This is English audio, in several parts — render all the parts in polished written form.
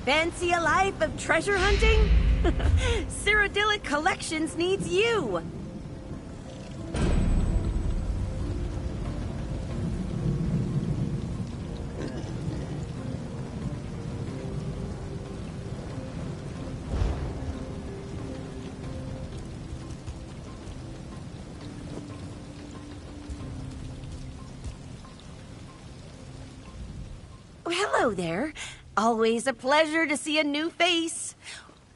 Fancy a life of treasure hunting? Cyrodiilic Collections needs you! Hello there. Always a pleasure to see a new face.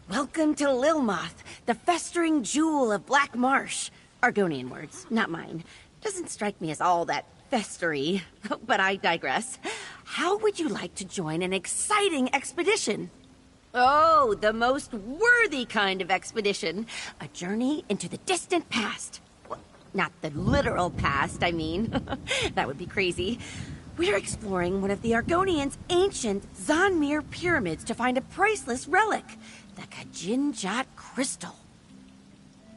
Welcome to Lilmoth, the festering jewel of Black Marsh. Argonian words, not mine. Doesn't strike me as all that festery, but I digress. How would you like to join an exciting expedition? Oh, the most worthy kind of expedition. A journey into the distant past. Well, not the literal past, I mean. That would be crazy. We're exploring one of the Argonians' ancient Zanmir pyramids to find a priceless relic, the Kajinjat crystal.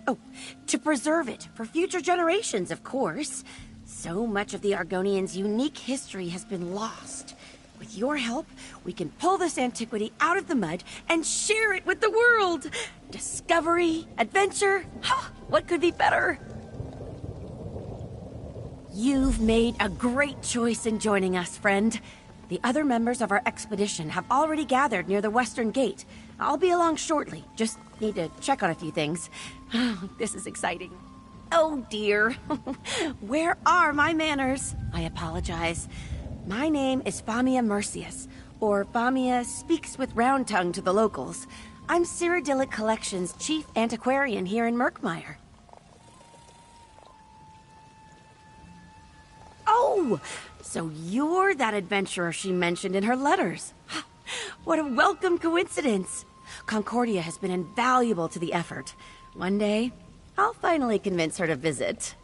Oh, to preserve it for future generations, of course. So much of the Argonians' unique history has been lost. With your help, we can pull this antiquity out of the mud and share it with the world. Discovery, adventure, what could be better? You've made a great choice in joining us, friend. The other members of our expedition have already gathered near the western gate. I'll be along shortly. Just need to check on a few things. This is exciting. Oh dear. Where are my manners? I apologize. My name is Famia Mercius, or Famia Speaks with Round Tongue to the locals. I'm Cyrodiilic Collections' chief antiquarian here in Murkmire. Oh, so you're that adventurer she mentioned in her letters. What a welcome coincidence. Concordia has been invaluable to the effort. One day, I'll finally convince her to visit.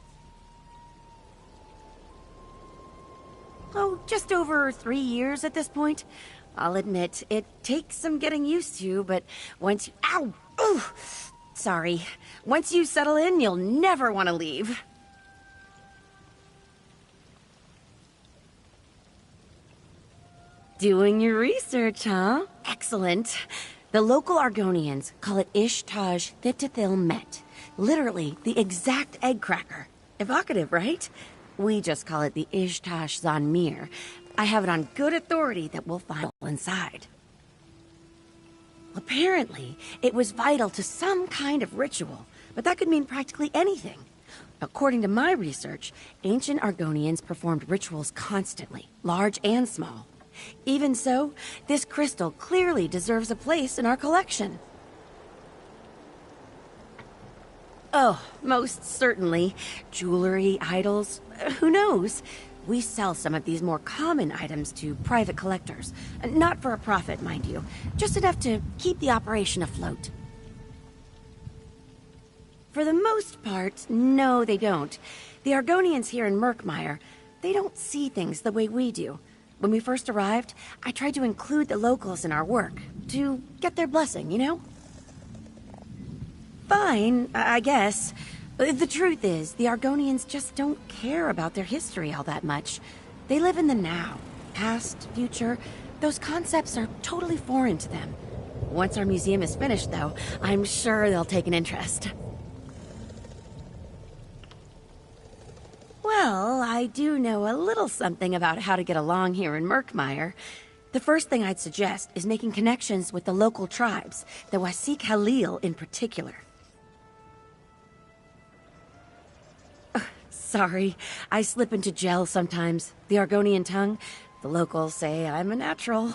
Oh, just over 3 years at this point. I'll admit, it takes some getting used to, but once you... Ow! Ooh! Sorry. Once you settle in, you'll never want to leave. Doing your research, huh? Excellent. The local Argonians call it Ishtaj Thitithil Met. Literally, the exact egg cracker. Evocative, right? We just call it the Ishtaj Zanmir. I have it on good authority that we'll find inside. Apparently, it was vital to some kind of ritual, but that could mean practically anything. According to my research, ancient Argonians performed rituals constantly, large and small. Even so, this crystal clearly deserves a place in our collection. Oh, most certainly. Jewelry, idols, who knows? We sell some of these more common items to private collectors. Not for a profit, mind you. Just enough to keep the operation afloat. For the most part, no, they don't. The Argonians here in Murkmire, they don't see things the way we do. When we first arrived, I tried to include the locals in our work, to get their blessing, you know? Fine, I guess. The truth is, the Argonians just don't care about their history all that much. They live in the now. Past, future, those concepts are totally foreign to them. Once our museum is finished, though, I'm sure they'll take an interest. Well, I do know a little something about how to get along here in Murkmire. The first thing I'd suggest is making connections with the local tribes, the Wasik Halil in particular. Sorry, I slip into gel sometimes. The Argonian tongue, the locals say I'm a natural.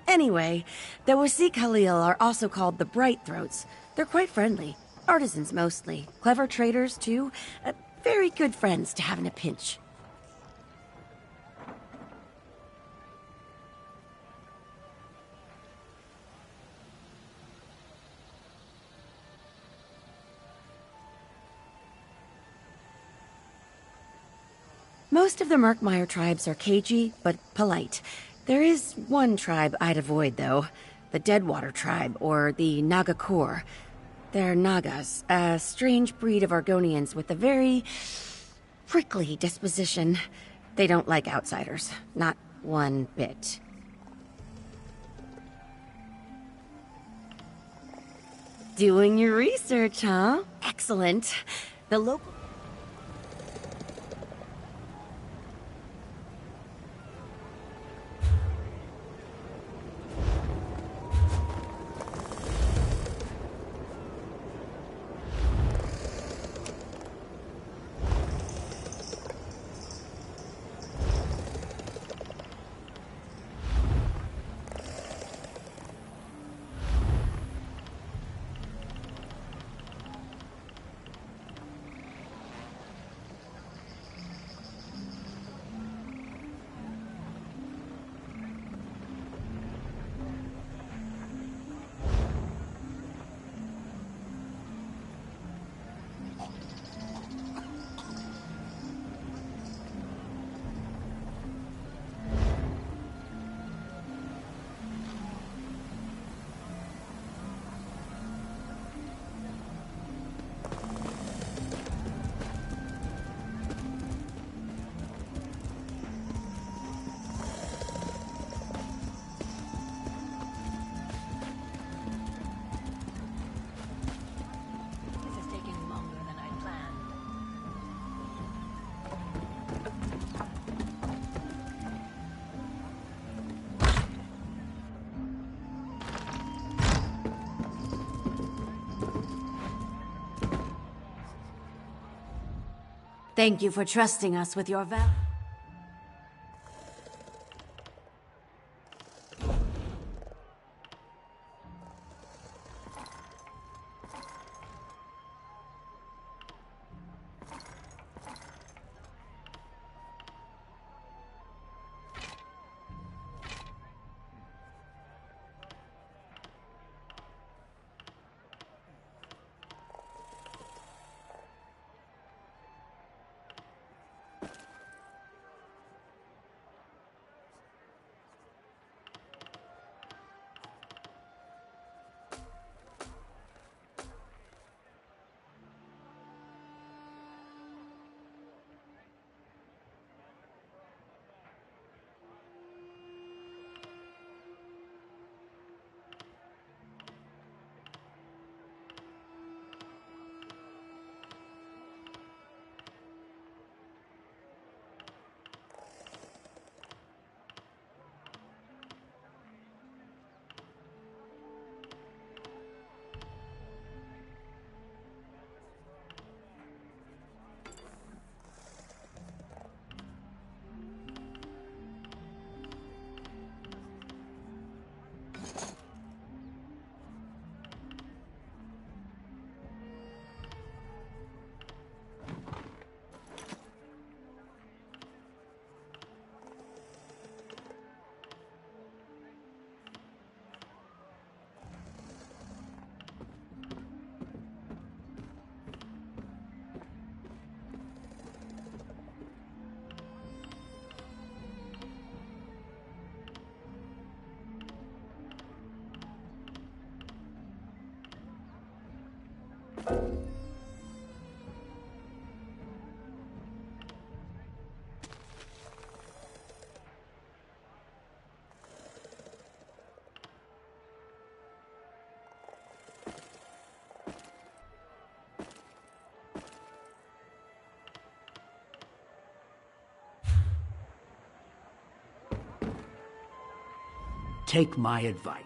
Anyway, the Wasik Halil are also called the Bright Throats. They're quite friendly. Artisans mostly. Clever traders, too. Very good friends to have in a pinch. Most of the Murkmire tribes are cagey, but polite. There is one tribe I'd avoid, though. The Deadwater tribe, or the Nagakor. They're Nagas, a strange breed of Argonians with a very prickly disposition. They don't like outsiders. Not one bit. Doing your research, huh? Excellent. The local... Thank you for trusting us with your val... Take my advice.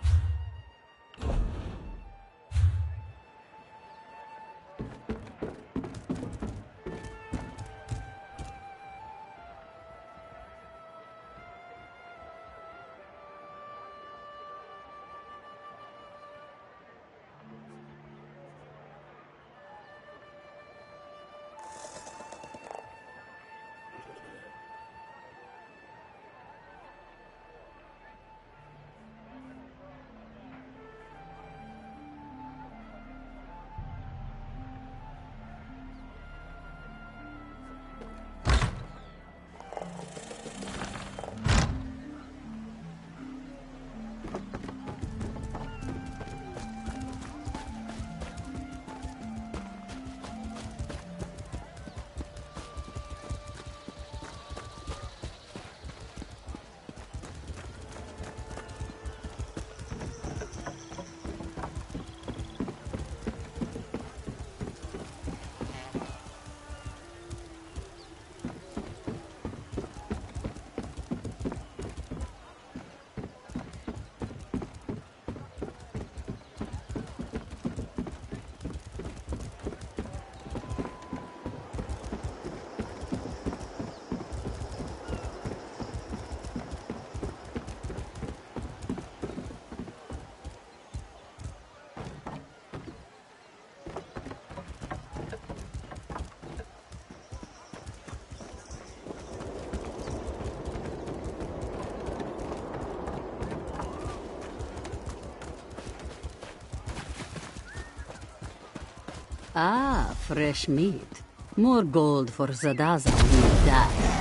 Ah, fresh meat. More gold for Zadaza when you die.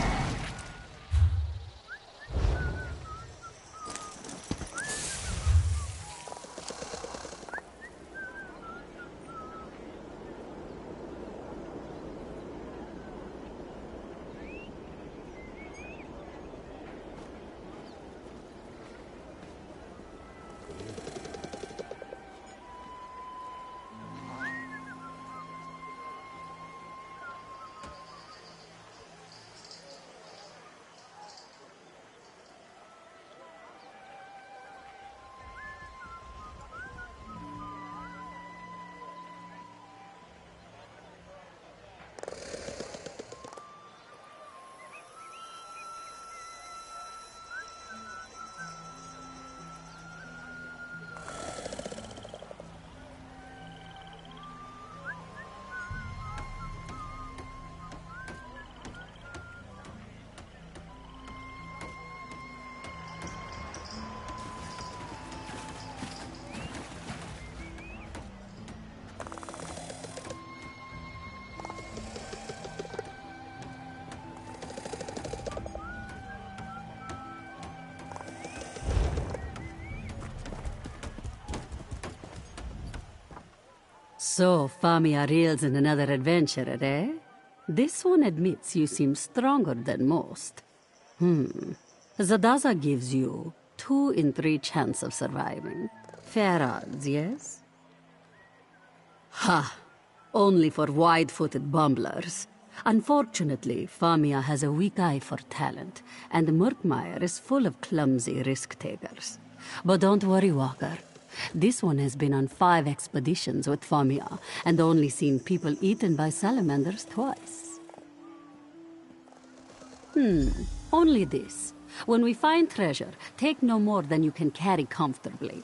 So, Famia reels in another adventure, eh? This one admits you seem stronger than most. Zadaza gives you 2 in 3 chance of surviving. Fair odds, yes? Ha! Only for wide-footed bumblers. Unfortunately, Famia has a weak eye for talent, and Murkmire is full of clumsy risk-takers. But don't worry, Walker. This one has been on 5 expeditions with Famia, and only seen people eaten by salamanders twice. Only this. When we find treasure, take no more than you can carry comfortably.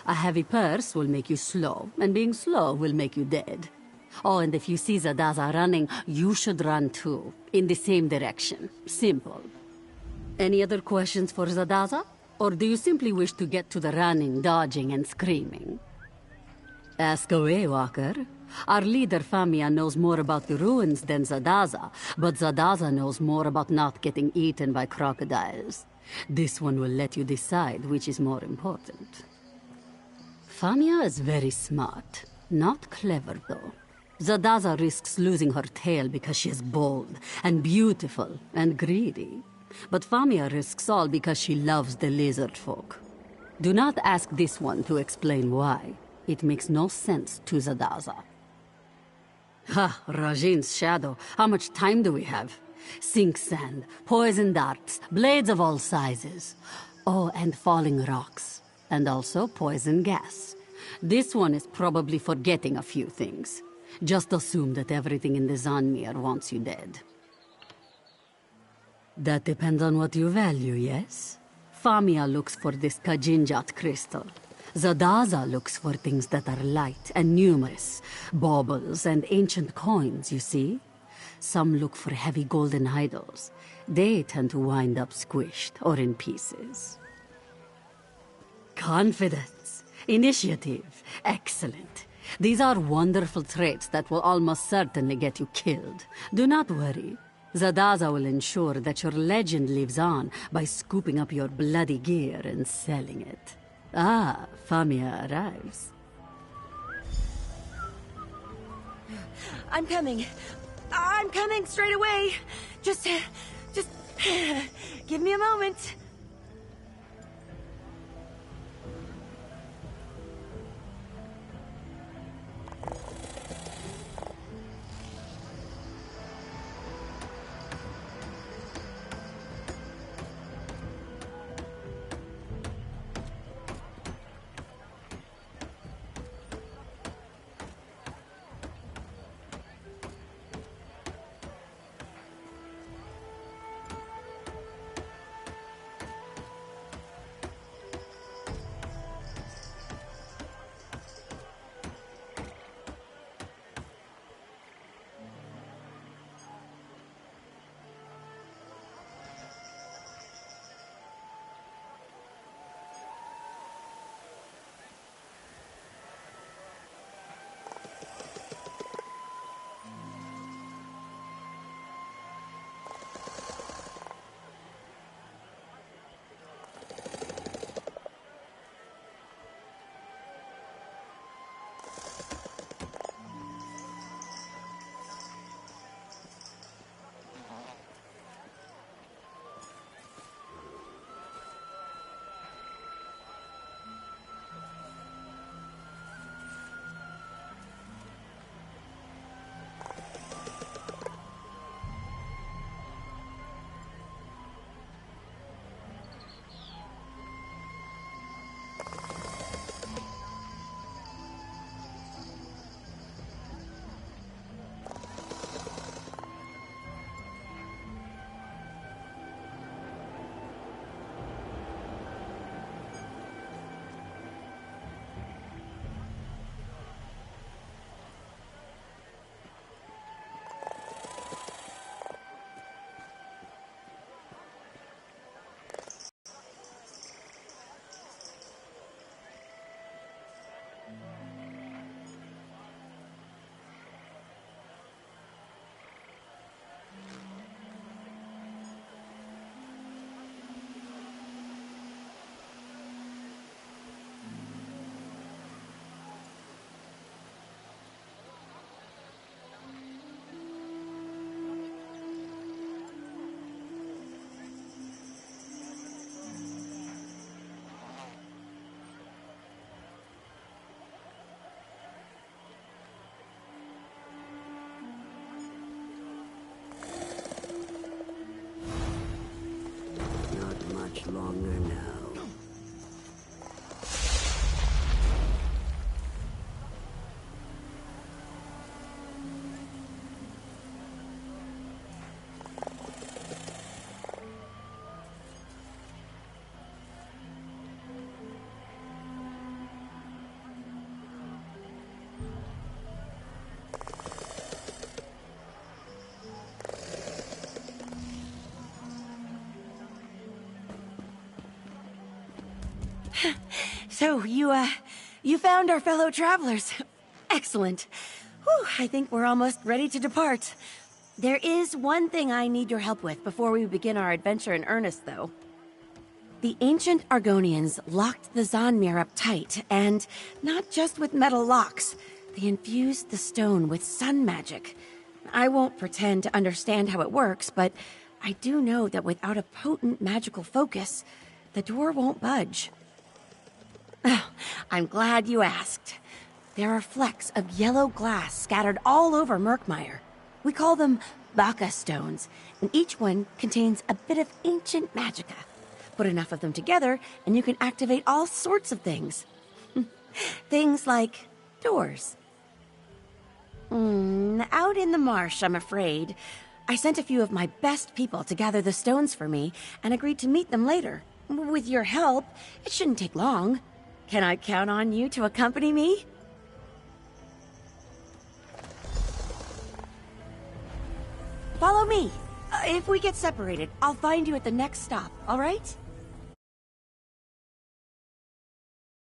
A heavy purse will make you slow, and being slow will make you dead. Oh, and if you see Zadaza running, you should run too, in the same direction. Simple. Any other questions for Zadaza? Or do you simply wish to get to the running, dodging, and screaming? Ask away, Walker. Our leader Famia knows more about the ruins than Zadaza, but Zadaza knows more about not getting eaten by crocodiles. This one will let you decide which is more important. Famia is very smart. Not clever, though. Zadaza risks losing her tail because she is bold, and beautiful, and greedy. But Famia risks all because she loves the lizard folk. Do not ask this one to explain why. It makes no sense to Zadaza. Ha, Rajin's shadow. How much time do we have? Sink sand, poison darts, blades of all sizes. Oh, and falling rocks. And also poison gas. This one is probably forgetting a few things. Just assume that everything in the Zanmir wants you dead. That depends on what you value, yes? Famia looks for this Kajinjat crystal. Zadaza looks for things that are light and numerous. Baubles and ancient coins, you see? Some look for heavy golden idols. They tend to wind up squished or in pieces. Confidence, initiative, excellent. These are wonderful traits that will almost certainly get you killed. Do not worry. Zadaza will ensure that your legend lives on by scooping up your bloody gear and selling it. Ah, Famia arrives. I'm coming. I'm coming straight away. Just give me a moment. So, you found our fellow travelers. Excellent. Whew, I think we're almost ready to depart. There is one thing I need your help with before we begin our adventure in earnest, though. The ancient Argonians locked the Zonmir up tight, and not just with metal locks. They infused the stone with sun magic. I won't pretend to understand how it works, but I do know that without a potent magical focus, the door won't budge. Oh, I'm glad you asked. There are flecks of yellow glass scattered all over Murkmire. We call them Baka stones, and each one contains a bit of ancient magicka. Put enough of them together, and you can activate all sorts of things. Things like doors. Out in the marsh, I'm afraid. I sent a few of my best people to gather the stones for me, and agreed to meet them later. With your help, it shouldn't take long. Can I count on you to accompany me? Follow me. If we get separated, I'll find you at the next stop, all right?